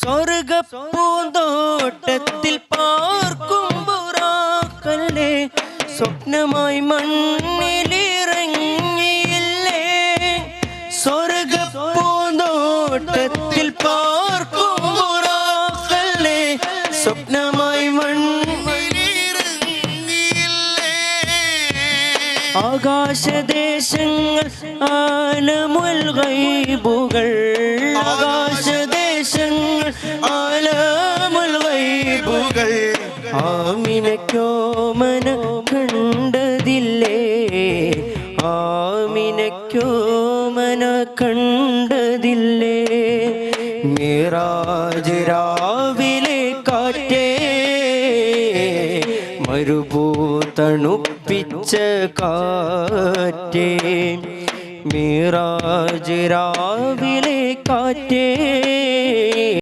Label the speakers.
Speaker 1: സ്വർഗപ്പൂന്തോട്ടത്തിൽ പാർക്കും ബുറാക്കല്ലേ സ്വപ്നമായി മണ്ണിലിറങ്ങിയില്ലേ സ്വർഗപ്പൂന്തോട്ടത്തിൽ പാർക്കും ബുറാക്കല്ലേ സ്വപ്നമായി ആകാശദേശങ്ങൾ ആലമുൽ ഗൈബുകൾ ആകാശദേശങ്ങൾ ആലമുൽ ഗൈബുകൾ ആമിനക്കോമന കണ്ടതില്ലേ ആമിനക്കോമന കണ്ടതില്ലേ മിറാജ് രാവിലെ കാറ്റേ മരുഭൂതണുപ്പിച്ച കാറ്റേ മിറാജ് രാവിലെ കാറ്റേ